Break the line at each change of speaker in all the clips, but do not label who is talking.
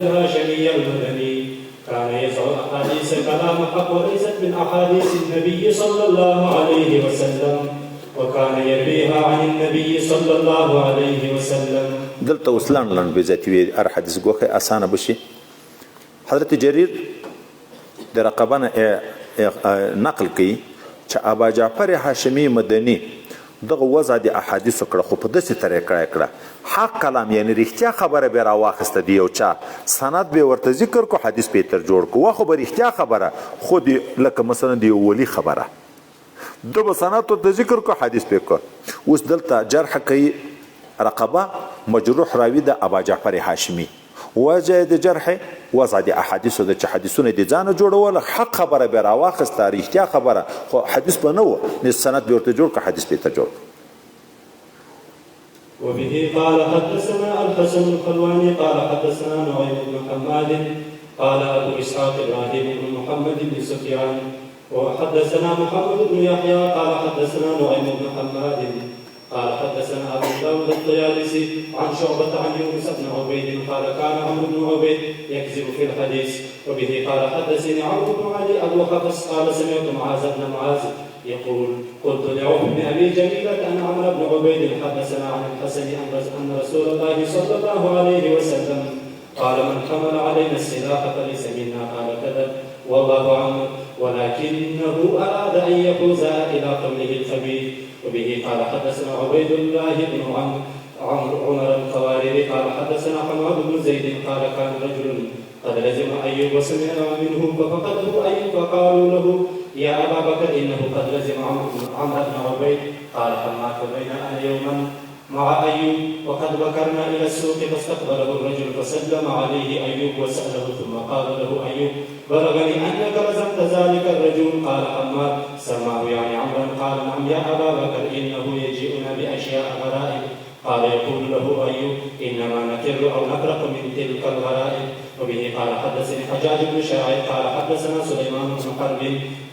الهاشمي المدني كان يزعم أحاديث كلام حق وليست من أحاديث النبي صلى الله عليه وسلم وكان يرويها عن النبي صلى الله عليه وسلم.
دلته وسلان لن بذاتي ار حدیث گوخه اسانه بشي. حضرت جرير در رقبان نقل کی چې ابا جعفر هاشمی مدني دغه وضع د احادیث کړه خو په داسې طریقه کړه حق کلام یعنی رښتیا خبره به راواخسته دی او چا سند به ورته ذکر کو حدیث به تر جوړ کو خو به رښتیا خبره خود لکه مثلا دی ولی خبره دغه سند ته ذکر کو حدیث به کو اوس دلته جرح کوي رقبه مجروح راوی د ابا جعفر هاشمی وجه د جرح وضع د احادیث د حدیثونه د ځان جوړول حق خبره به راواخسته رښتیا خبره خو حدیث به نه و نه سند به ورته جوړ کو حدیث به ته جوړ.
وبه قال حدثنا الحسن الخلواني قال حدثنا نعيم بن حماد قال ابو اسحاق ابراهيم بن محمد بن سفيان وحدثنا محمد بن يحيى قال حدثنا نعيم بن حماد قال حدثنا ابو داود الطيالسي عن شعبة عن يونس بن عبيد قال كان عمرو بن عبيد يكذب في الحديث. وبه قال حدثني عمرو بن علي ابو حفص قال سمعت معاذ بن معاذ يقول قلت لعوف بن ابي جميلة ان عمرو بن عبيد حدثنا عن الحسن ان رسول الله صلى الله عليه وسلم قال من حمل علينا السلاح فليس منا قال كذب والله عنه ولكنه اراد ان يفوز الى قوله الخبيث. وبه قال حدثنا عبيد الله بن عمر القواريري قال حدثنا حماد بن زيد قال كان رجل قد لزم ايوب وسمع منه ففقده ايوب فقالوا له يا ابا بكر انه قد لزم عمرو بن عبيد قال حماد بين انا يوما مع ايوب وقد بكرنا الى السوق فاستقبله الرجل فسلم عليه ايوب وساله ثم قال له ايوب بلغني انك لزمت ذلك الرجل قال حماد سماه يعني عمرا قال نعم يا ابا بكر انه يجيئنا باشياء غرائب قال يقول له ايوب انما نكر او نبرق من تلك الغرائب. وبه قال حدثني حجاج بن شاعر قال حدثنا سليمان بن حرب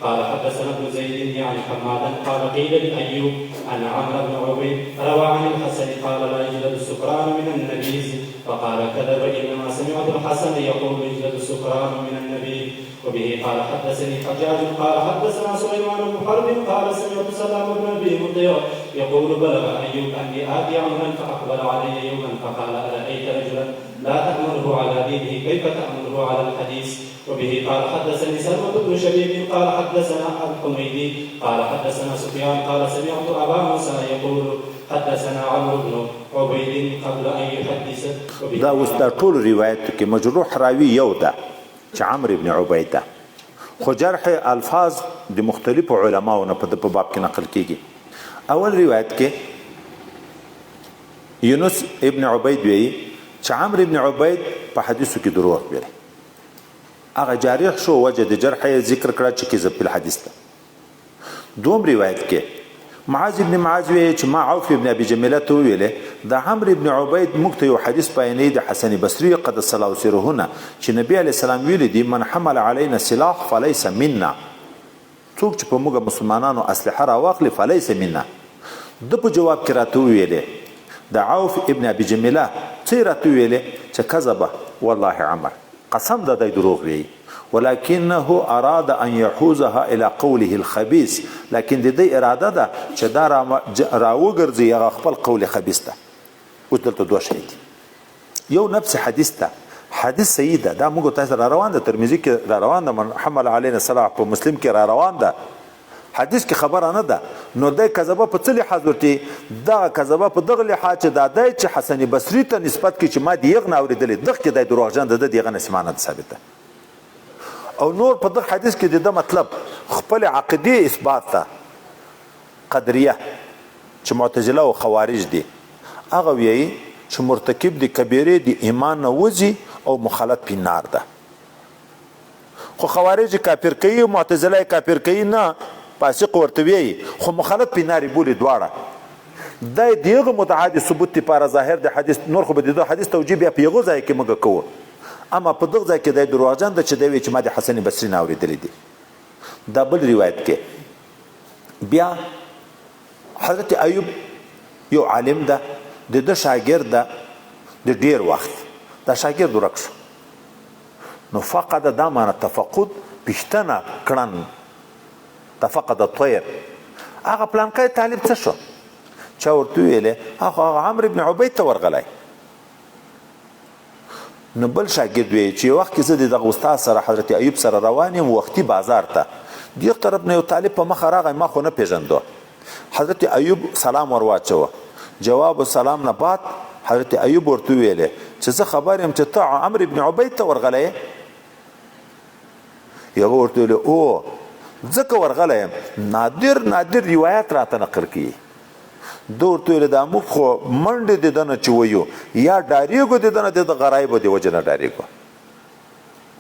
قال حدثنا ابن زيد يعني حمادا قال قيل لايوب ان عمرو بن عبيد روى عن الحسن قال لا يجلد السكران من النبيذ فقال كذب انما سمعت الحسن يقول يجلد السكران من النبيذ. وبه قال حدثني حجاج قال حدثنا سليمان بن حرب قال سمعت سلام بن ابي مطيع يقول بلغ ايوب اني اتي عمرا فاقبل علي يوما فقال ارايت رجلا لا تأمره على دينه كيف تأمره على الحديث. وبه قال حدثني سلمة بن شبيب قال حدثنا الحميدي قال حدثنا سفيان قال سمعت أبا موسى يقول حدثنا عمرو بن عبيد قبل أن يحدث.
دا اوس دا ټول روایت کې مجروح راوي یو ده چې عمرو بن عبيد ده خو جرح الفاظ د مختلفو علماو نه په باب کې نقل کیږي. اول روایت کې یونس ابن عبيد وی چې عمرو بن عبيد په حدیثو کې دروغ ویل هغه جارح شو وجه د جرح ذکر کړه چې کذب په حدیث ته. دوم روایت کې معاذ ابن معاذ وی چې ما عوف ابن ابي جميله تو ویل د عمرو بن عبيد مکته یو حدیث بیانې د حسن بصري قدس الله سره چې نبی عليه السلام ویل دي من حمل علينا سلاح فليس منا څوک چې په موږ مسلمانانو اسلحه راواخلي فليس منا. د په جواب کې راته ویل د عوف ابن ابي جميله څیرته ویل چې کذبه والله عمر قسم د دروغ وی ولكنه اراد ان يحوزها الى قوله الخبيث لكن د دې اراده ده چې دا راوګرځي هغه خپل قول خبيث ته. او دلته دوه شی دي یو نفس حدیث ته حدیث صحیح ده دا موږ تاسو را روان ده ترمذی کې را روان ده من حمل علينا صلاح په مسلم کې را روان ده حدیث کې خبره نه ده نو د کذبه په څه لحاظ ورته دا کذبه په دغه لحاظ چې دا د چې حسن بصري ته نسبت کې چې ما دیغ نه اوریدلې دغه کې د دروغجن د دیغه نسمانه ثابته او نور په دغه حدیث کې د مطلب خپل عقیده اثبات ته قدریه چې معتزله او خوارج دي هغه وی چې مرتکب دي کبیره دي ایمان نه وځي او مخالفت په نار ده. خو خوارج کافر کوي معتزله کافر کوي نه فاسق ورته وی خو مخالفت په ناری بولی دواړه د دیغه متعادی ثبوت لپاره ظاهر د حدیث نور خو به د حدیث توجیه بیا پیغو ځای کې موږ کوو اما په دغه ځای کې د دروغجن د چې دی چې ما د حسن بصري نه اوریدلې دي. دا بل روایت کې بیا حضرت ایوب یو عالم ده د شاګرد ده د ډیر وخت دا شاګرد ورک شو نو فقد دا معنی تفقد پښتنه کړن تفقد الطير هغه پلانکی طالب څه شو چا ورته ویلې هغه عمرو بن عبید ته ورغلی نو بل شاګرد وی چې وخت کې زه دغه استاد سره حضرت ایوب سره روان یم وختي بازار ته دې طرف نه یو طالب په مخ راغی ما خو نه پیژندو حضرت ایوب سلام ور واچو جواب سلام نه بعد حضرت ایوب ورته ویلې چې زه خبر یم چې ته عمرو بن عبید ته ورغلی یو ورته ویل او ځکه ورغلی یم نادر روایت راته نقل کړي ده ورته ویل دا موږ خو منډې د ده نه چې ویو یا ډارېږو د ده نه د غرایبو د وجې نه ډارېږو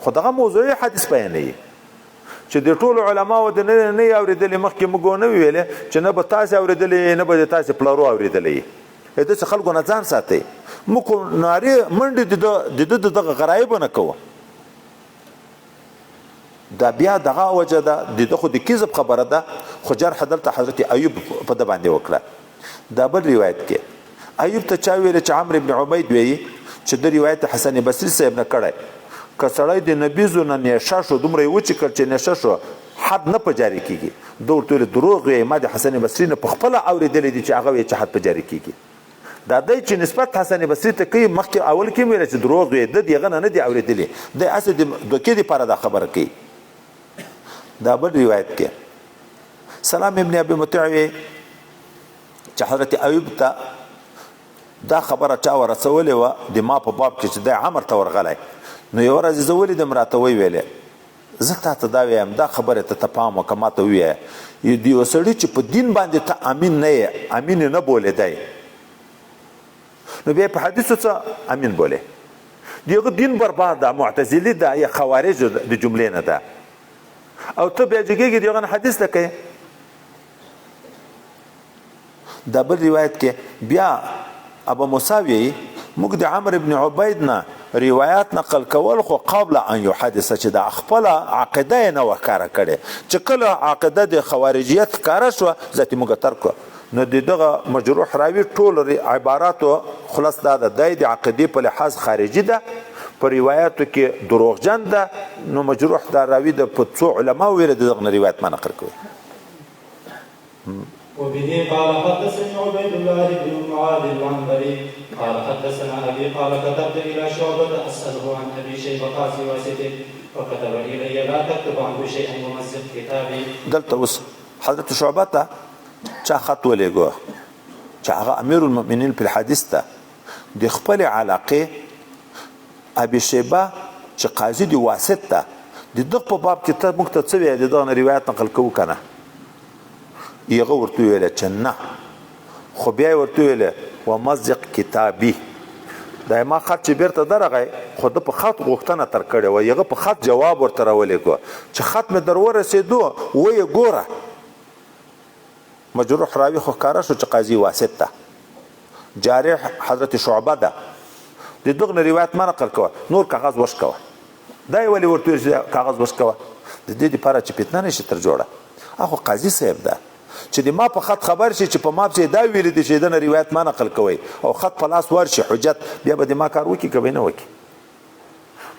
خو دغه موضوعي حدیث بیانوي چې د ټولو علماو د نه یې اورېدلې مخکې موږ ونه ویلې چې نه به تاسې اورېدلې نه به د تاسې پلارو اورېدلی داسې خلکو نه ځان ساتئ موږ خو نارې منډې د ده د دغه غرایبو نه کوو دا بیا دغه وجه ده د ده خو د کذب خبره ده خو جرح دلته حضرت ایوب په ده باندې وکړه دا بل روایت کې ایوب ته چا ویل چې عمرو بن عبید وایي چې د روایت حسن بصري صاحب نه کړی که سړی د نبیزو نه نیشه شو دومره یې وچکړ چې نیشه شو حد نه په جاري کېږي ده ورته ویل دروغ وایي ما د حسن بصري نه په خپله اورېدلی دي چې هغه وایي چې حد په جاري کېږي دا دی چې نسبت حسن بصري ته کوي مخکې اول کې ویل چې دروغ وایي ده د هغه نه دي اورېدلي دی هسې د دوکې دپاره دا خبره کوي دا بل روایت کې سلام ابن ابي مطيع چې حضرت ایوب ته دا خبره چا ورسولې وه د ما په باب کې چې دی عمر ته ورغلی نو یوه ورځ زه ولیدم راته ویلې زه تا ته دا ویم دا خبرې ته پام وکړه ما ته ووایه د یو سړي چې په دین باندې ته امین نه یې امین یې نه بولېدی نو بیا په حدیثو څه امین بولې د هغه دین برباد ده معتزلي ده یا خوارجو د جملې نه ده او ته بیا جګېږي د هغه نه حدیث ته کوې دا بل روایت کې بیا ابو موسی وایي موږ د عمرو بن عبید نه روایات نقل کول خو قبل ان یحدث چې د خپله عقیده یې نه وه ښکاره کړې چې کله عقیده د خوارجیت ښکاره شوه ذاتي موږ ترک کړه نو د دغه مجروح راوي ټول عباراتو خلاص دا ده دی د عقیدې په لحاظ خارجي ده په روایاتو کې دروغجن ده نو مجروح دا راوي د په څو علما ویل د دغه روایت ما نقل کوي
وبه قال حدثني عبيد الله بن معاذ العنبري قال حدثنا ابي قال كتبت الى شعبة اساله عن ابي شيبه قاسي واسده فكتب الي لا تكتب عنه شيئا ومزق كتابي
دلته اوس حضرت شعبه ته چا خط ولېږو چې هغه امیر المؤمنین په الحدیث ته د خپل علاقې ابي شيبه چې قاضي دی واسط ته د دغه په باب کې ته موږ ته څه وایې د دغه روایت نقل کوو که نه یغه ورته ویله چې نه خو بیا یې ورته ویله ومزق کتابي دا ما خط چې بیرته درغی خو ده په خط غوښتنه تر کړې وه یغه په خط جواب ورته راولېږو چې خط مې در ورسېدو ویې ګوره مجروح راوي خو ښکاره شو چې قاضي واسط ته جارح حضرت شعبه ده د دغه روایت ما نقل کوه نور کاغذ وشکوه دا یې ولې ورته ویل چې کاغذ وشکوه د دې دپاره چې فتنه نه شي تر جوړه هغه قاضي صاحب ده چې د ما په خط خبر شي چې په ما پسې دا ویلي دي چې د نه روایت ما نقل کوئ او خط په لاس ورشي حجت بیا به د ما کار وکړي که به نه وکړي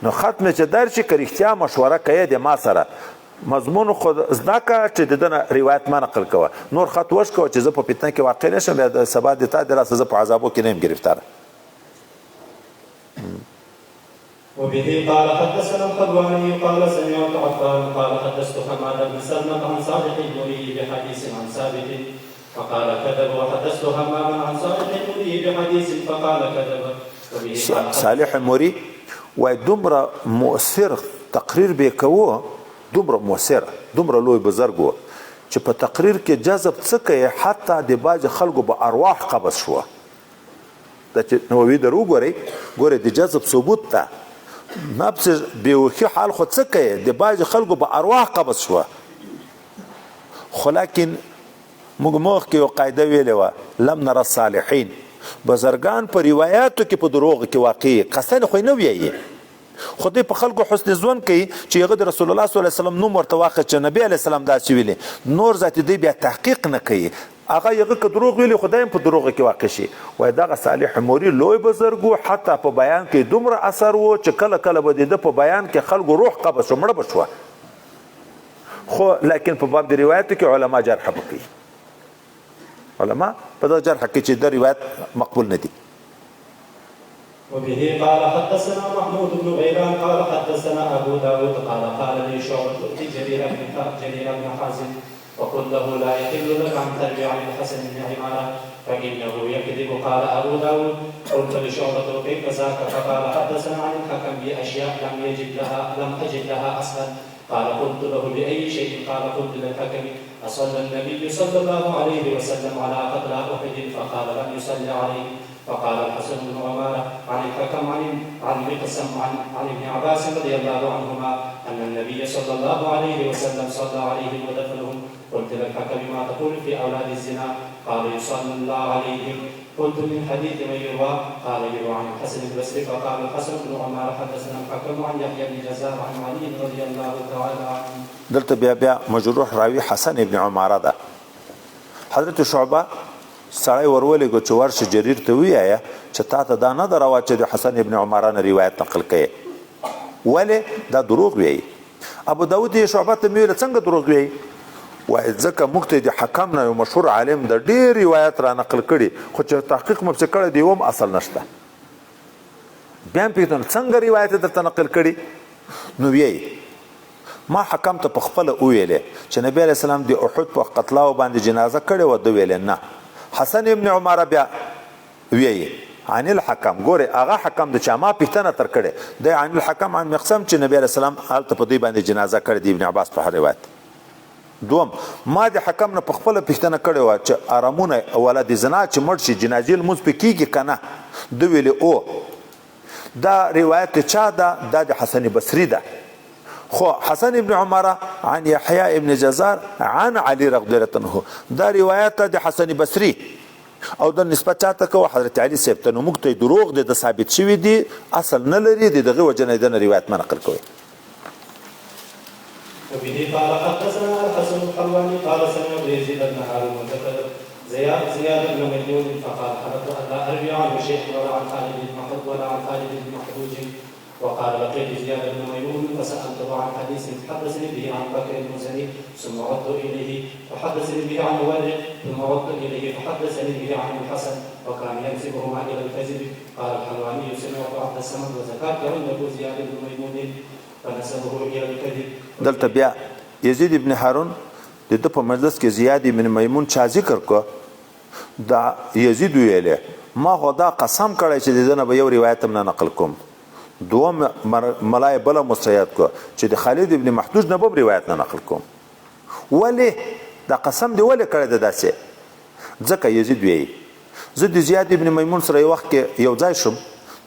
نو خط مې چې درشي که رښتیا مشوره کوې د ما سره مضمون خو زده که چې د ده نه روایت ما نقل کوه نور خط وشکوه چې زه په فتنه کې واقع نه شم بیا د سبا د تا د راسه زه په عذابو کې نه یم گرفتاره
وبه قال حدثنا الخلواني قال سمعت عفان قال حدثت حماد بن سلمة عن صالح المري بحديث عن ثابت فقال كذب وحدثت هماما عن صالح المري بحديث فقال كذب
صالح المري وای دومره مؤثر تقریر به کوو دومره مؤثر دومره لوی بزرګ و چې په تقریر کې جذب څه کوي حتی د باج خلکو به ارواح قبض شو دا چې نووي درو ګوري د جذب ثبوت ته نفس بیوخی حال خود څه کوي د باج خلکو به ارواح قبض شو خو لیکن موږ مخکې یو قاعده ویلې وه لم نره الصالحین بزرګان په روایاتو کې په دروغ کې واقع قصد خو نه ویایي خو دوی په خلکو حسن ظن کوي چې هغه د رسول الله صلی الله علیه وسلم نوم ورته واخیست چې نبی علیه السلام داسې ویلي نور ذاتي دوی بیا تحقیق نه کوي هغه یغه که دروغ ویلي خدای په دروغ کې واقع شي وای دغه صالح موري لوی بزرګو حتی په بیان کې دومره اثر وو چې کله کله به د په بیان کې خلکو روح قبض شو مړه بشوه خو لیکن په باب د روایت کې علما جرح کوي علما په دا جرح کې چې د روایت مقبول نه دي
وبه قال حدثنا محمود بن غيلان قال حدثنا ابو داود قال لي شعبة جرير بن حازم وقل له لا يحل لك ان تروي عن الحسن بن عمارة فانه يكذب. قال ابو داود قلت لشعبة كيف ذاك فقال حدثنا عن الحكم باشياء لم اجد لها اصلا. قال قلت له باي شيء؟ قال قلت للحكم اصلى النبي صلى الله عليه وسلم على قتلى احد؟ فقال لم يصلي عليه. فقال الحسن بن عمارة عن الحكم عن مقسم عن ابن عباس رضي الله عنهما أن النبي صلى الله عليه وسلم صلى عليهم ودفنهم. قلت للحكم ما تقول في أولاد الزنا؟ قال يصلى عليهم. قلت من حديث من يروى؟ قال يروى عن الحسن البصري. فقال الحسن بن عمارة حدثنا الحكم عن يحيى بن جزار عن علي رضي الله تعالى عنه.
دلته بیا مجروح راوي حسن ابن عمارة ده. حضرت شعبه سړی ورولېږو چې ورشه جریر ته ووایه چې تا ته دا نه ده روا چې د حسن ابن عماره نه روایت نقل کوي ولې دا دروغ وایي. ابو داود یې شعبه ته مې ویل څنګه دروغ وایي؟ وایي ځکه موږ ته د حکم نه یو مشهور عالم د ډېر روایت را نقل کړي خو چې تحقیق مو پسې کړی دی هم اصل نشته. بیا هم پوښتنه څنګه روایت درته نقل کړي؟ نو وایي ما حکم ته په خپله وویلې چې نبی علیه السلام د احد په قتلاو باندې جنازه کړې وه ده ویلې نه. حسن ابن عماره بیا ویي عن الحکم ګوره هغه حکم د چا ما پوښتنه تر کړې دی عن الحکم عن مقسم چې نبی علیه السلام هلته په دوی باندې جنازه کړې دی ابن عباس په روایت. دوم ما د حکم نه په خپله پوښتنه کړې وه چې ارامونه ولد زنا چې مړ شي جنازې لمونځ پې کېږي که نه؟ ده ویلې او دا روایت چا ده؟ دا د حسن بصري ده. خو حسن ابن عمره عن يحيى ابن جزار عن علي رضي الله عنه دا روایت د حسن بصري او د نسبت چاته کو حضرت علي صاحب ته. نو موږ ته دروغ د ثابت شوی دی اصل نه لري دغه وجنه د روایت ما نقل کوي.
وبه قال حدثنا الحسن الحلواني قال سمعت يزيد بن هارون وذكر زياد بن ميمون فقال حدثت ان لا اروي عنه شيئا ولا عن خالد بن محمود ولا عن خالد بن محمود. وقال لقيت زياد بن ميمون فسالته عن حديث حدثني به عن بكر المزني ثم عدت اليه فحدثني به عن ولد ثم عدت اليه فحدثني به عن الحسن وكان ينسبهما الى الكذب. قال الحلواني سمعت عبد الصمد وزكاة عنده زياد بن ميمون فنسبه الى الكذب.
دلته بیا یزید ابن هارون د ده په مجلس کې زیاد ابن میمون چا ذکر کو دا یزید ویلې ما خو دا قسم کړی چې د ده نه به یو روایت هم نه نقل کوم. دوم ملای بله مستعد کو چې د خالد ابن محدوج نه به روایت نه نقل کوم. ولې دا قسم دی ولې کړی ده داسې؟ ځکه یزید وایي زه د زیاد ابن میمون سره یو وخت کې یو ځای شم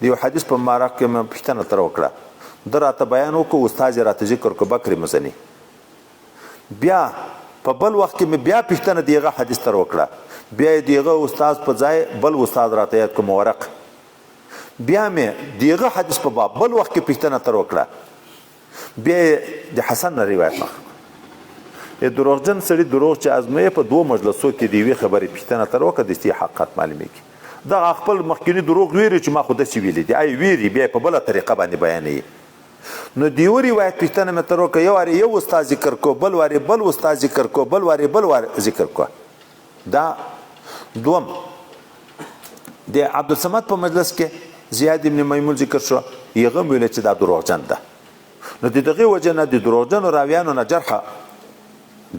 د یو حدیث په باره کې مې پوښتنه تر وکړه. ده راته بیان وکړو استاد یې راته ذکر کړو بکر مزني. بیا په بل وخت کې مې بیا پوښتنه د هغه حدیث تر وکړه. بیا یې د هغه استاد په ځای بل استاد راته یاد کړو مورق. بیا مې دیغه حدیث په باب بل وخت کې پوښتنه تر وکړه. بیا د حسن نه روایت نه دروغجن سړي دروغ چې ازمویې په دوه مجلسو کې د یوې خبرې پوښتنه تر وکړه د دې حقیقت معلومیږي. دغه خپل مخکیني دروغ ویري چې ما خو داسې ویلي دي ای ویري بیا په بله طریقه باندې بیانوي. نو د یو روایت پوښتنه مې تر وکړه یو وارې یو استاد ذکر کو بل وارې بل استاد ذکر کو بل وارې بل وارې ذکر کو. دا دوم د عبدالصمد په مجلس کې زیاد ابن میمون ذکر شو یغه ویل چې دا دروغجن ده. نو د دغه وجه نه د دروغجن راویانو نه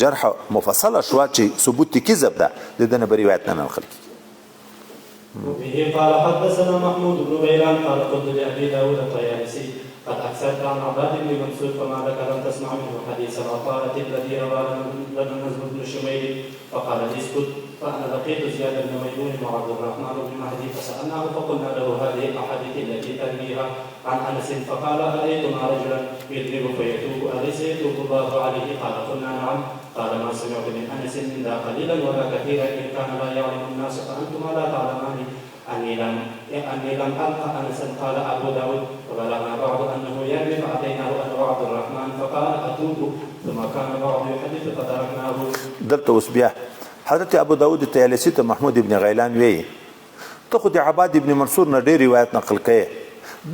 جرح مفصله شو چې ثبوت کذب ده د دنه روایت نه نقل.
وبه قال حدثنا محمود بن غيلان قال قلت لابي داود الطيالسي قد اكثرت عن عباد بن منصور فما ذكر لم تسمع منه حديثا وقالت الذي روى لنا نزل بن شميل فقال لي اسكت. فانا لقيت زياد بن ميمون وعبد الرحمن بن مهدي فسالناه فقلنا له هذه الاحاديث التي ترويها عن انس فقال ارايتما رجلا يذنب فيتوب اليس يتوب الله عليه؟ قال قلنا نعم. قال ما سمعت من انس من ذا قليلا ولا كثيرا ان كان لا يعلم الناس فانتما لا تعلمان اني لم القى انسا. قال ابو داود وبلغنا بعض انه يروي فاتيناه انه عبد الرحمن فقال اتوب ثم كان بعض يحدث فتركناه.
دلته اوس بیا حضرت ابو داود طیالسی ته محمود ابن غیلان وی ته خو د عباد ابن منصور نه ډېر روایت نقل کړي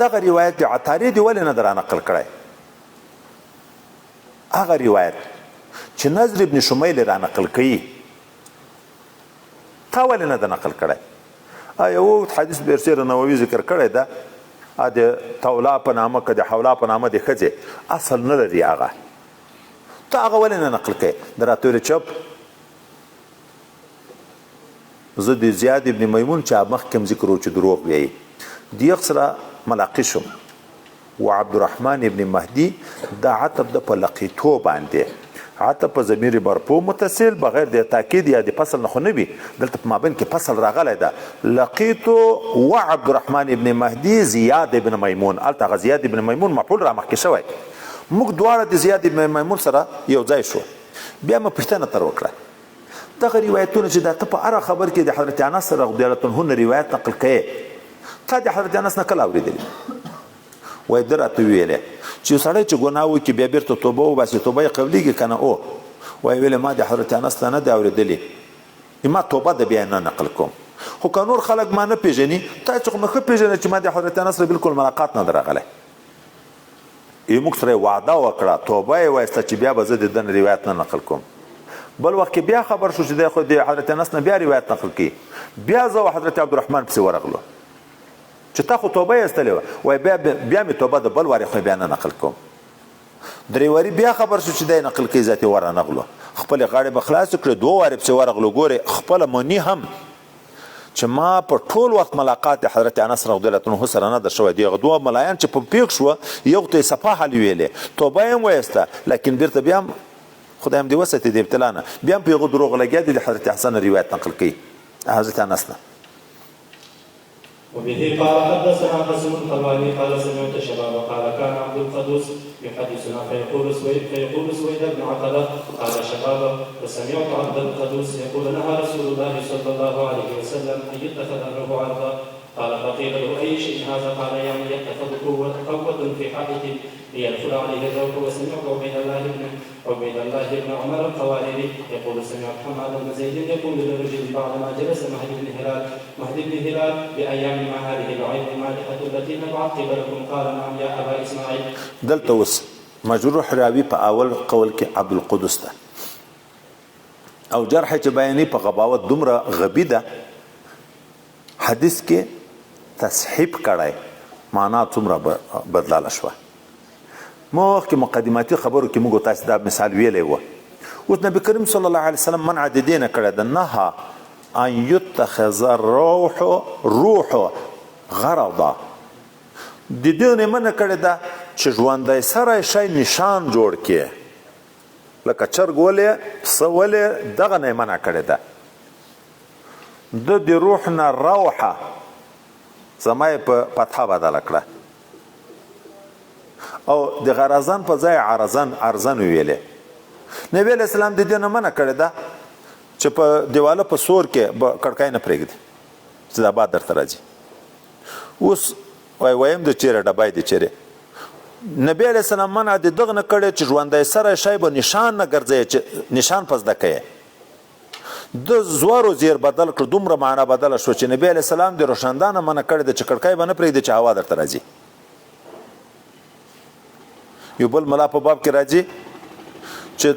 دغه روایت د عطاري دی ولې نه در نقل کړی هغه روایت چې نظر ابن شمیل را نقل کړي تا ولې نه ده نقل کړی یو حدیث برسیر نووي ذکر کړی ده د تولا په نامه که د حولا په نامه د ښځې اصل نه لري هغه ته هغه ولې نه نقل کړې د راتورې چپ زه د زیاد ابن میمون چې مخکې هم ذکر و چې دروغ ویایي د یخ سره ملاقي شم و عبدالرحمن ابن مهدي دا عطب د په لقیتو باندې عطب په ضمیر مرفوع متصل بغیر د تاکید یا د فصل نه خو نه وي دلته په مابین کې فصل راغلی ده لقیتو و عبدالرحمن ابن مهدي زیاد ابن میمون هلته هغه زیاد ابن میمون مفعول را مخکې شوی موږ دواړه د زیاد ابن میمون سره یو ځای شو بیا مې پوښتنه تر وکړه دغه روایتونه چې دا ته په هره خبر کې د حضرت انس رضی الله عنه روایت نقل کوې تا د حضرت انس نه کله اورېدلي وایي ده راته ویلې چې یو سړی چې ګناه وکړي بیا بیرته توبه وباسي توبه یې قبلېږي که نه وایي ویلې ما د حضرت انس نه نه دی اورېدلي ما توبه د بیا نه نقل کوم خو که نور خلک ما نه پېژني تا چې خو مې ښه پېژنې چې ما د حضرت انس سره بلکل ملاقات نه ده راغلی موږ سره یې وعده وکړه توبه یې وایسته چې بیا به زه د ده نه روایت نه نقل کوم بل وخت کې بیا خبر شو چې دی خو د حضرت انس نه بیا روایت نقل کوي بیا زه او حضرت عبدالرحمن پسې ورغلو چې تا خو توبه یې ایستلې وه وایي بیا مې توبه د بل وارې خو بیا نه نقل کوم درې وارې بیا خبر شو چې دی نقل کوي ذاتې ورنغلو خپلې غاړې به خلاصې کړې دوه وارې پسې ورغلو ګورې خپله مني هم چې ما په ټول وخت ملاقات د حضرت انس رضی الله عنه سره نه ده شوی دغه دوه ملایان چې په پیښ شوه یو ته یې صفا حل ویلې توبه یې هم ویسته لیکن بیرته بیا هم خدای هم دې وساتي د ابتلا نه بیا هم په هغو دروغ لګیا دي د حضرت حسن روایت نقل کوي حضرت انس نه
وبه قال حدثنا حسن القلواني قال سمعت شباب قال كان عبد القدوس يحدثنا فيقول سويد بن عقبه قال شباب وسمعت عبد القدوس يقول نهى رسول الله صلى الله عليه وسلم ان يتخذ له عرضا قال فقيل له اي شيء هذا قال يعني يتخذ قوه في حائط ليدخل عليه الروح وسمعت عبيد الله بن عمر القواريري يقول سمعت حماد بن زيد يقول للرجل بعدما جلس مهدي بن هلال بايام ما هذه العين المالحه التي نبعث قبلكم قال نعم يا ابا اسماعيل
دلته اوس مجروح راوي په اول قول کې عبد القدس ده او جرح چې بیانې په غباوت دومره غبي ده حدیث کې تصحیح کړای معنا څومره بدلاله شوه مخکې مقدماتي خبرو کې موږ تاسو دا مثال ویلی و اوس نبی کریم صلی الله علیه وسلم منع د دې نه کړی ده نهه ان یتخذ الروح غرضا د دې نه منع کړی ده چې ژوندی سره شی نشان جوړ کړي لکه چرګ ولې پسه ولې دغه نه یې منع کړی ده د روح نه روحه زما یې په فتحه بدله کړه او د غرضن په ځای ارزن ویلې نبی علیہ السلام د دې نه منع کړی ده چې په دیواله په سور کې کړکۍ نه پرېږدي چې دا باد درته راځي اوس وایم د چیرې ډبای د چیرې نبی علیہ السلام منع د دغه نه کړی چې ژوندی سره شی به نشان نه ګرځوي چې نشان په زده کوي د زوارو زیر بدل کړ دومره معنا بدله شو چې نبی علیہ السلام د روشندانه منع کړی ده چې کړکۍ به نه پرېږدي چې هوا درته راځي یو بل ملا په باب کې راځي چې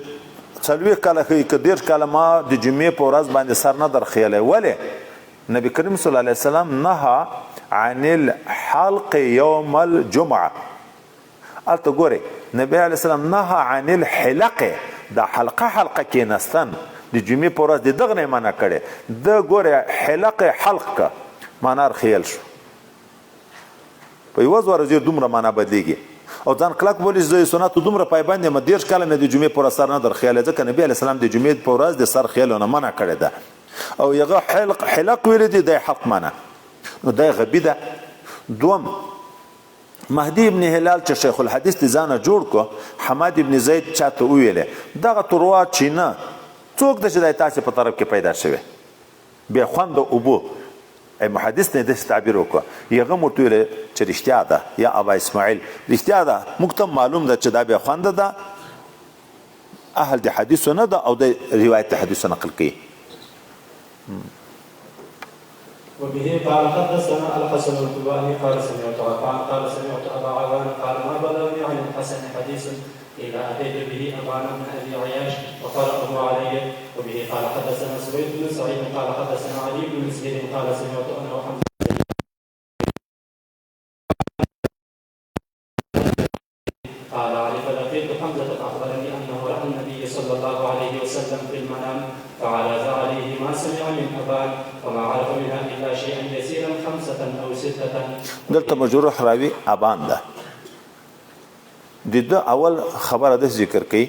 40 کاله ښایي که 10 کاله ما د جمعې په ورځ باندې سر نه درخیلی ولې نبی کریم صلی الله علیه وسلم نهى عن الحلق یوم الجمعه هلته ګورئ نبی علیه السلام نهى عن الحلق دا حلقه کېناستن د جمعې په ورځ د دغه نه یې منع کړی ده ګورئ حلق حلق که معنا رخیل شو په یوه زوره زیر دومره معنا بدلیږي او ځان کلک بولي زه سنتو دومره پایبند یم 10 کاله مې د جمعې په ورځ سر نه درخیلی ځکه نبي علیه السلام د جمعې په ورځ د سر خیلو نه منع کړی ده او هغه حلق ویلی دی دی حق منع نو دی غبي ده دوم مهدي ابن هلال چې شیخ الحدیث د ځانه جوړ کو حماد ابن زید چاته وویلې دغه تروات چې نه څوک ده چې دی تاسې په طرف کې پیدا شوی بیا خوند اوبو محدث نه داسې تعبیر وکړه هغه مو ورته ویلې چې رښتیا ده یا ابا اسماعیل رښتیا ده موږ ته معلوم ده چې دا بیا خونده ده اهل د حدیثو نه ده او د روایت د حدیثو نقل کوي
وبه قال حدثنا الحسن الحلواني قال سمعت عفان قال سمعت ابا عوان قال ما بلغني عن الحسن حديث الا اتيت به ابان بن ابي عياش وقرأه علي. وبه قال حدثنا سويد بن سعيد قال حدثنا علي بن مسهر قال سمعت انا وحمزه قال علي فلقيت حمزه فاخبرني انه راى النبي صلى الله عليه وسلم في المنام فعرض عليه ما سمع من ابان وما عرف منها الا شيئا يسيرا 5 أو 6.
دلته مجروح راوي ابان ده د اول خبره د ذکر کوي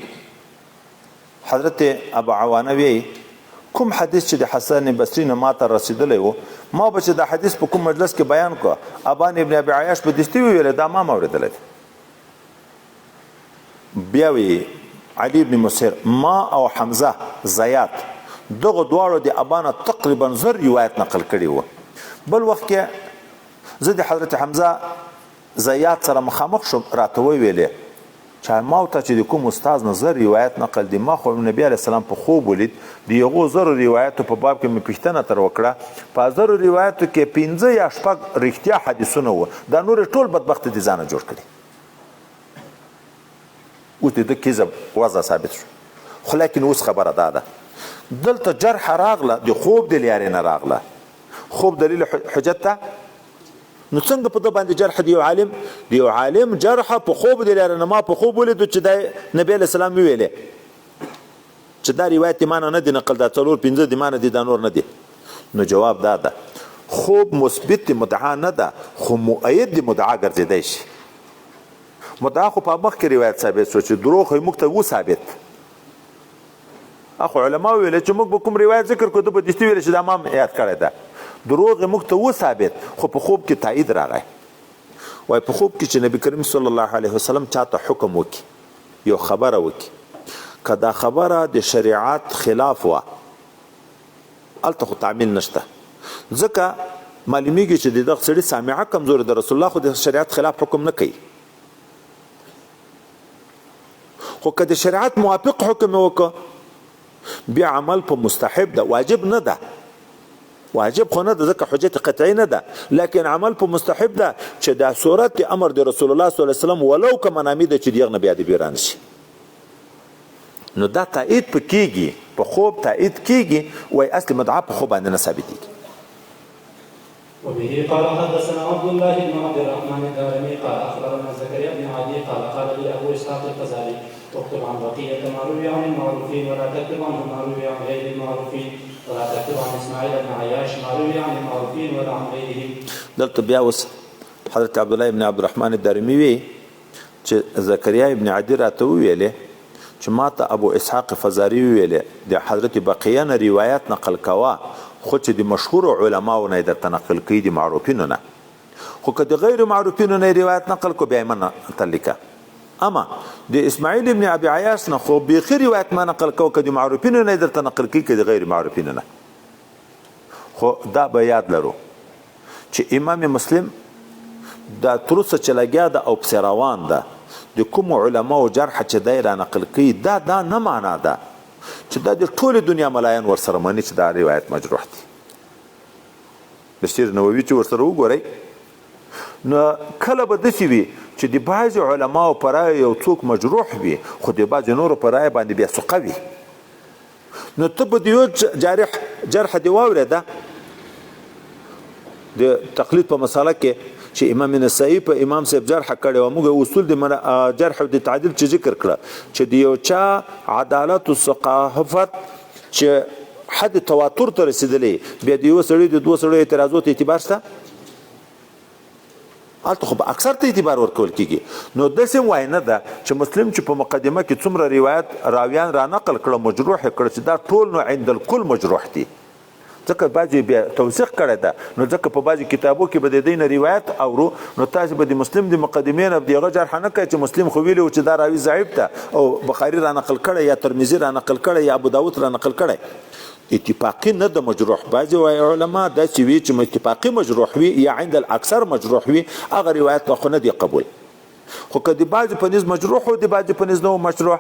حضرت ابو عوانه وی کوم حدیث چې د حسن بصری نه ماته رسیدلی وو ما به چې دا حدیث په کوم مجلس کې بیان کو ابان ابن ابي عياش په دستي ویل دا ما اوریدل بیا وی علي بن مسهر ما او حمزه زیات دغه دواړو د ابانه تقریبا زر روایت نقل کړي وو. بل وخت کې زه د حضرت حمزه زیات سره مخامخ شم راته ویلې چې ما ته چې کوم استاد نظر روایت نقل دي ما خو نبی عليه السلام په خوب ولید دی یو زر روایت په باب کې مې پښتنه تر وکړه په زر روایت کې 15 یا 16 رښتیا حدیثونه وو دا نور ټول بدبخت دي ځانه جوړ کړي اوس د کذب وضع ثابت شو. خو لکن اوس خبره ده دلته جرح راغله د خوب د لیارې نه راغله خوب دلیل حجت ته نو څنګه په د باندې جرح دی یو عالم جرح په خوب دی لري نه ما په خوب ولید چې د نبی له سلام ویلې چې دا روایت معنی نه دی نقل دا څلور 15 دی معنی دی دا نور نه دی. نو جواب ده خوب مثبت مدعا نه ده خو مؤید دی مدعا ګرځیدای شي. مدعا خو په مخ کې روایت ثابت شو چې دروغ یې مکته و ثابت اخو علما ویل چې موږ به کوم روایت ذکر کوو د بدیستي ویل چې دا ما یاد کړی ده دروغ مکته و ثابت خو په خوب کې تایید راغی وای په خوب کې چې نبی کریم صلی الله علیه وسلم چاته حکم وکي یو خبره وکي کدا خبره د شریعت خلاف وا الته خو تعمیل نشته ځکه معلومیږي چې دغه سړي سامعه کمزور د رسول الله خو د شریعت خلاف حکم نه کوي خو که د شریعت موافق حکم وکړه بیا عمل په مستحب ده واجب نه ده واجب خو نه ده ځکه حجت قطعی نه ده لیکن عمل په مستحب ده چې دا صورت امر د رسول الله صلی الله علیه وسلم ولو که منامی ده چې دیغ نه بیا د بیران شي نو دا تایید په کیږي په خوب تایید کیږي وای اصل مدعا په خوب باندې نه ثابتېږي.
وبه قال حدثنا عبد الله بن عبد الرحمن الدارمي قال اخبرنا زكريا بن عدي قال لي ابو اسحاق الفزاري اكتب عن بقيه ما روي عن المعروفين ولا تكتب عنه ما روي عن غير المعروفين ولا تكتب عن اسماعيل بن عياش ما روي عن المعروفين ولا عن غيرهم.
دلته بیا اوس حضرت عبد الله بن عبد الرحمن الدارمي وی چې زكريا ابن عدي راته ویلې چې ماته ابو اسحاق فزاري ویلې د حضرت بقيه نه روایت نقل کوا خو چې د مشهور علماو نه درته نقل کوي د معروفینو نه خو که د غیر معروفینو نه روایت نقل کو بیا منه تلکه اما د اسماعیل ابن ابي عياش نه خو بیخي روایت ما نقل کو که د معروفینو نه درته نقل کوي که د غیر معروفینو نه خو دا به یاد لرو چې امام مسلم دا تروسه چې لګیا ده او پسې روان ده د کوم علماو جرح چې دی را نقل کوي دا نه معنا ده چې دا د ټول دنیا ملایان ورسره مانی چې دا روایت مجروح دي. بشیر نووي چې ورسره وګورئ نو کله به داسې وي چې د بعض علماو په رایه یو څوک مجروح وي خو د بعض نورو په رایه باندې بیا ثقه وي نو ته به د یو جرح دی واورېده د تقلید په مساله کې چې امام نسائی په امام صاحب جرح کړي او موږ اصول د جرح او د تعدیل چې ذکر کړه چې د یو چا عدالت او ثقافت چې حد تواتر ته رسیدلی بیا د یو سړي د دوه سړو اعتراضات اعتبار شته الته خو اکثر ته اعتبار ورکول کیږي. نو داسې وای نه ده چې مسلم چې په مقدمه کې څومره روایت راویان را نقل کړه مجروح کړه چې دا ټول نو عند الکل مجروح دي ځکه بعضې بیا توثیق کړی ده نو ځکه په بعضې کتابو کې به د دوی نه روایت اورو نو تاسې به د مسلم د مقدمې نه د هغه جرح نه کوئ چې مسلم خو ویلي و چې دا راوي ضعیف ده او بخاري را نقل کړی یا ترمذي را نقل کړی یا ابو داود را نقل کړی اتفاقی نه د مجروح بعضې علما داسې وي چې اتفاقي مجروح وي یا عند الاکثر مجروح وي هغه روایت خو نه دی قبول خو که د بعضې په نظ مجروح و د بعضې په نظ نه و مشروح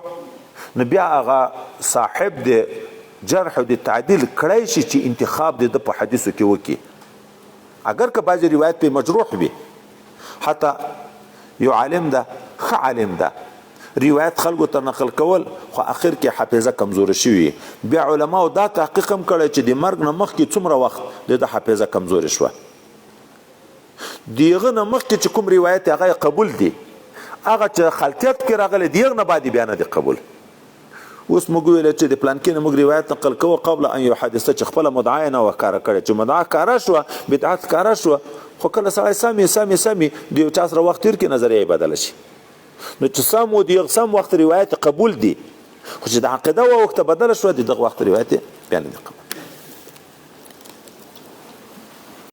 نو بیا هغه صاحب د جرح او د تعدیل کړی شي چې انتخاب د په حدیثو کې وکي اگر که بعض روایت په مجروح وي حتی یو عالم ده ښه عالم ده روایت خلکو ته نقل کول خو اخر کې حافظه کمزوره شوي بیا علماو دا تحقیق هم کړی چې د مرګ نه مخکې څومره وخت د حافظه کمزورې شوه دیغه نه مخکې چې کوم روایت هغه قبول دی هغه چې خلطیت کې راغلی دیغه نه بعد بیا نه دی قبول اوس موږ ویل چې د پلان کې موږ روایت نقل کوو قبل ان یو حادثه چې خپل مدعا نه وکړه کړي چې مدعا کارا شو بدعت کارا شو خو کله سړی سامي د یو چا سره وخت تیر کې نظریه بدل شي نو چې سم و دیغه سم وخت روایت قبول دی خو چې د عقیده وخت بدل شو دغه وخت روایت بیا نه قبول